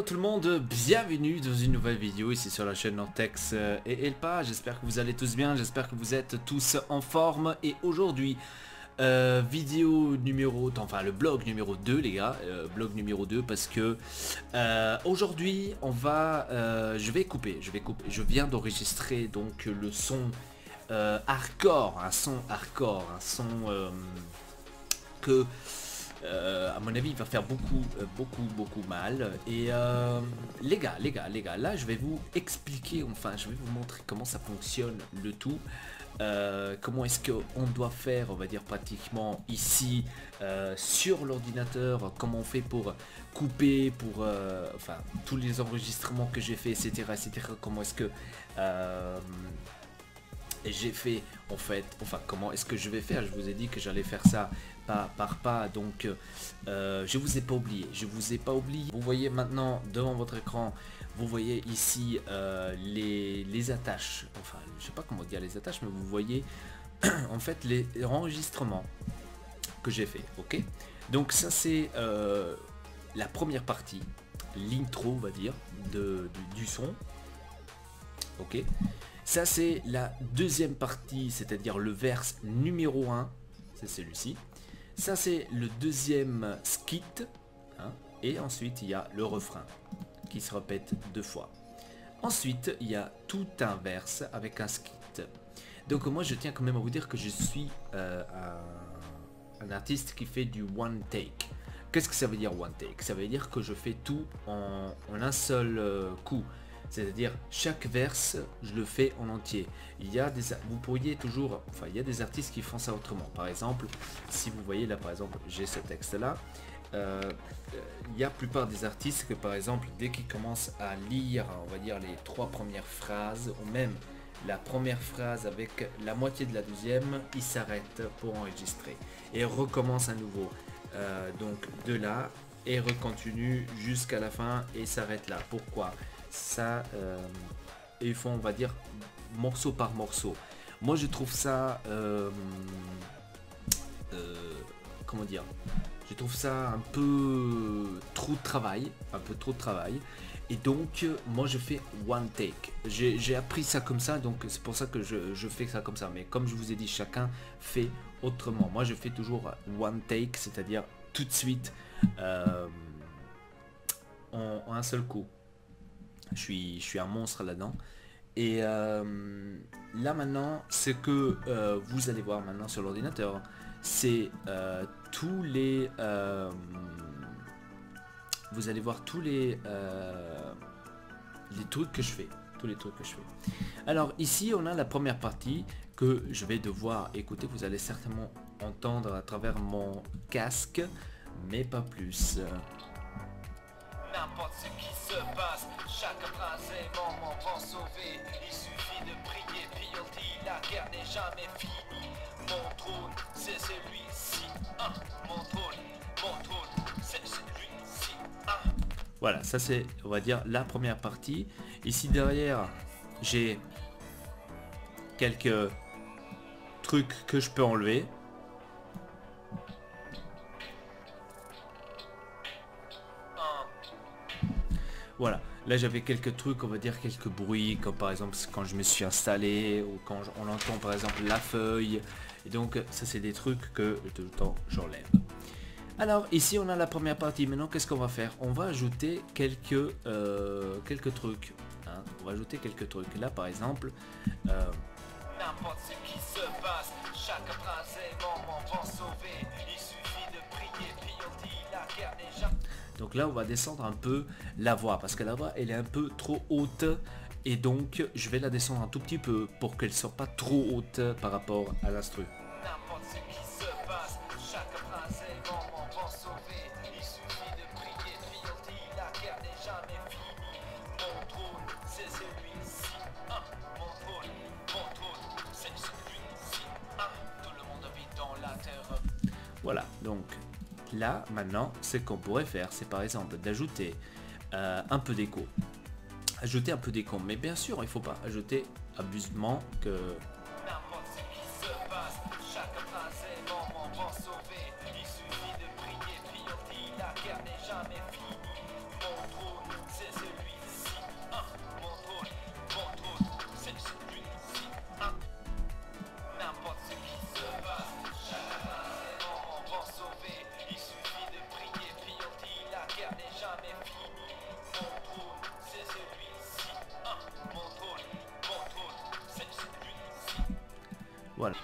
tout le monde, bienvenue dans une nouvelle vidéo ici sur la chaîne Nortex et Elpa. J'espère que vous allez tous bien, j'espère que vous êtes tous en forme. Et aujourd'hui, vidéo numéro, enfin le blog numéro 2 les gars, blog numéro 2 parce que aujourd'hui on va, je viens d'enregistrer donc le son hardcore, un son que à mon avis il va faire beaucoup mal. Et les gars, là je vais vous expliquer, enfin je vais vous montrer comment ça fonctionne le tout. Comment est-ce qu'on doit faire, on va dire pratiquement ici sur l'ordinateur, comment on fait pour couper, pour enfin tous les enregistrements que j'ai fait, etc., comment est-ce que j'ai fait en fait, enfin comment est-ce que je vais faire. Je vous ai dit que j'allais faire ça pas par pas, donc je vous ai pas oublié, vous voyez maintenant devant votre écran, vous voyez ici les attaches, enfin je sais pas comment dire les attaches, mais vous voyez en fait les enregistrements que j'ai fait. Ok, donc ça c'est la première partie, l'intro on va dire du son. Ok, ça c'est la deuxième partie, c'est-à-dire le verse numéro 1, c'est celui-ci. Ça c'est le deuxième skit, hein, et ensuite il y a le refrain qui se répète 2 fois. Ensuite il y a tout un verse avec un skit. Donc moi je tiens quand même à vous dire que je suis un artiste qui fait du one take. Qu'est-ce que ça veut dire one take? Ça veut dire que je fais tout en un seul coup. C'est-à-dire chaque verse je le fais en entier. Il y a des, vous pourriez toujours, enfin il y a des artistes qui font ça autrement. Par exemple, si vous voyez là par exemple j'ai ce texte là, il y a la plupart des artistes que par exemple dès qu'ils commencent à lire, on va dire les 3 premières phrases ou même la première phrase avec la moitié de la deuxième, ils s'arrêtent pour enregistrer et recommence à nouveau. Donc de là et recontinue jusqu'à la fin et s'arrête là. Pourquoi ça? Ils font, on va dire, morceau par morceau. Moi je trouve ça comment dire, je trouve ça un peu trop de travail, et donc moi je fais one take. J'ai appris ça comme ça, donc c'est pour ça que je fais ça comme ça. Mais comme je vous ai dit, chacun fait autrement. Moi je fais toujours one take, c'est-à-dire tout de suite en un seul coup. Je suis un monstre là-dedans. Et là maintenant, ce que vous allez voir maintenant sur l'ordinateur, c'est tous les... vous allez voir tous les trucs que je fais. Alors ici, on a la première partie que je vais devoir écouter. Vous allez certainement entendre à travers mon casque, mais pas plus. N'importe ce qui se passe, chaque prince est moment pour sauver. Il suffit de prier, puis on dit la guerre n'est jamais finie. Mon trône, c'est celui-ci, hein. Mon trône, c'est celui-ci, hein. Voilà, ça c'est, on va dire, la première partie. Ici derrière, j'ai quelques trucs que je peux enlever. Voilà, là j'avais quelques trucs, on va dire quelques bruits, comme par exemple quand je me suis installé, ou quand on entend par exemple la feuille. Et donc ça c'est des trucs que tout le temps j'enlève. Alors ici on a la première partie. Maintenant qu'est-ce qu'on va faire? On va ajouter quelques trucs, hein. On va ajouter quelques trucs. Là par exemple n'importe ce qui se passe, chaque prince est moment pour sauver. Il suffit de prier, puis on dit la guerre n'est jamais. donc là on va descendre un peu la voix parce que la voix elle est un peu trop haute, et donc je vais la descendre un tout petit peu pour qu'elle soit pas trop haute par rapport à l'instru. N'importe ce qui se passe, chaque prince est moment pour sauver. Il suffit de prier, puis on dit la guerre n'est jamais finie. Mon trône, c'est celui-ci, hein. Mon trône, c'est celui-ci, hein. Tout le monde vit dans la terre. Voilà, donc là maintenant ce qu'on pourrait faire, c'est par exemple d'ajouter un peu d'écho. Mais bien sûr il faut pas ajouter abusivement que... N'importe ce qui se passe, chaque prince est moment pour sauver. Il suffit de prier, puis on dit la guerre n'est jamais finie. Mon trône, c'est Voilà.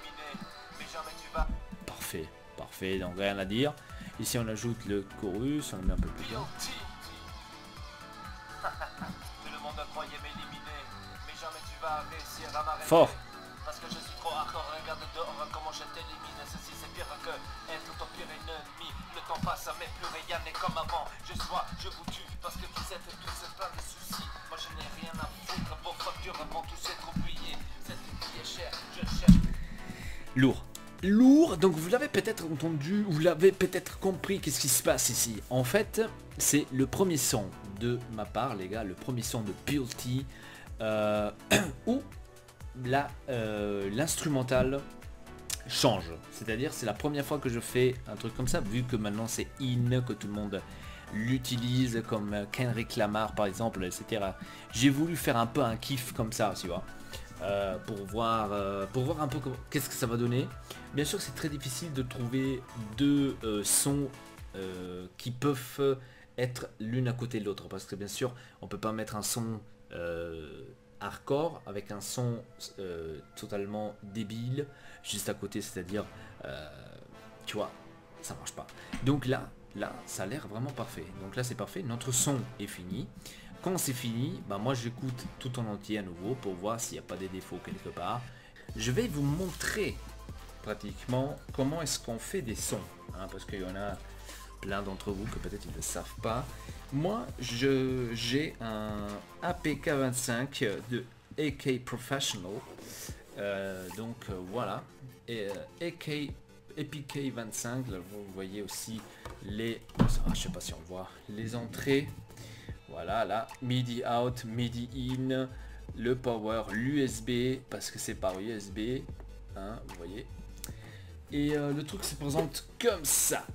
Mais jamais tu vas. Parfait, parfait, donc rien à dire. Ici on ajoute le chorus, on le met un peu plus bas. Tout le monde croyait m'éliminer, mais jamais tu vas réussir à m'arrêter. Fort. Parce que je suis trop hardcore, regarde dehors comment je t'élimine. Ceci c'est pire que être ton pire ennemi. Le temps passe, mais plus rien n'est comme avant. Je vous tue, parce que vous êtes tous plein de soucis. Moi je n'ai rien à foutre, vos factures vont tous être oubliées. Cette vie est chère, je cherche. Lourd. Lourd, donc vous l'avez peut-être entendu, vous l'avez peut-être compris qu'est-ce qui se passe ici. En fait, c'est le premier son de ma part, les gars, le premier son de P.O.L.T. Où l'instrumental change. C'est-à-dire, c'est la première fois que je fais un truc comme ça, vu que maintenant c'est in, que tout le monde l'utilise, comme Kendrick Lamar par exemple, etc. J'ai voulu faire un peu un kiff comme ça, tu vois. Pour voir un peu qu'est-ce que ça va donner. Bien sûr c'est très difficile de trouver deux sons qui peuvent être l'une à côté de l'autre, parce que bien sûr on peut pas mettre un son hardcore avec un son totalement débile juste à côté, c'est-à-dire tu vois, ça marche pas. Donc là ça a l'air vraiment parfait. Donc là c'est parfait, notre son est fini. Quand c'est fini, bah moi j'écoute tout en entier à nouveau pour voir s'il n'y a pas des défauts quelque part. Je vais vous montrer pratiquement comment est-ce qu'on fait des sons, hein, parce qu'il y en a plein d'entre vous que peut-être ils ne le savent pas. Moi j'ai un APK25 de AK Professional, voilà, et APK25, là vous voyez aussi les, je sais pas si on voit les entrées. Voilà, là, MIDI out, MIDI in, le power, l'USB, parce que c'est par USB, hein, vous voyez. Et le truc se présente comme ça.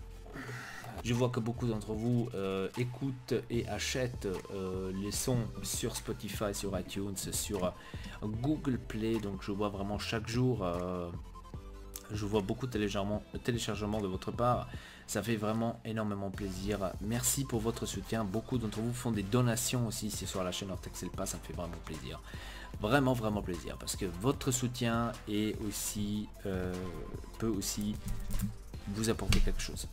Je vois que beaucoup d'entre vous écoutent et achètent les sons sur Spotify, sur iTunes, sur Google Play. Donc je vois vraiment chaque jour, je vois beaucoup de téléchargements de votre part. Ça fait vraiment énormément plaisir. Merci pour votre soutien. Beaucoup d'entre vous font des donations aussi ici sur la chaîne Ortexelpa. Ça me fait vraiment plaisir. Vraiment plaisir. Parce que votre soutien est aussi, peut aussi vous apporter quelque chose.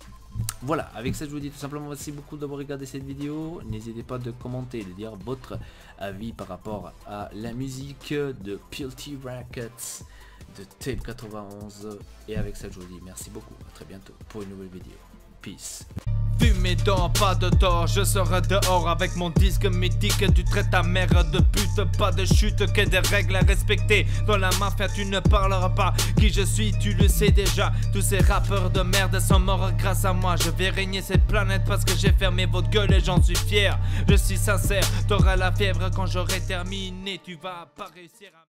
Voilà, avec ça je vous dis tout simplement merci beaucoup d'avoir regardé cette vidéo. N'hésitez pas de commenter, de dire votre avis par rapport à la musique de P.O.L.T. Records, de Tape 91. Et avec ça je vous dis merci beaucoup, à très bientôt pour une nouvelle vidéo. Peace. Fumé dans pas de tort, je serai dehors avec mon disque mythique. Tu traites ta mère de pute, pas de chute, que des règles à respecter. Dans la mafia tu ne parleras pas qui je suis, tu le sais déjà. Tous ces rappeurs de merde sont morts grâce à moi. Je vais régner cette planète parce que j'ai fermé votre gueule et j'en suis fier. Je suis sincère, t'auras la fièvre quand j'aurai terminé. Tu vas pas réussir à...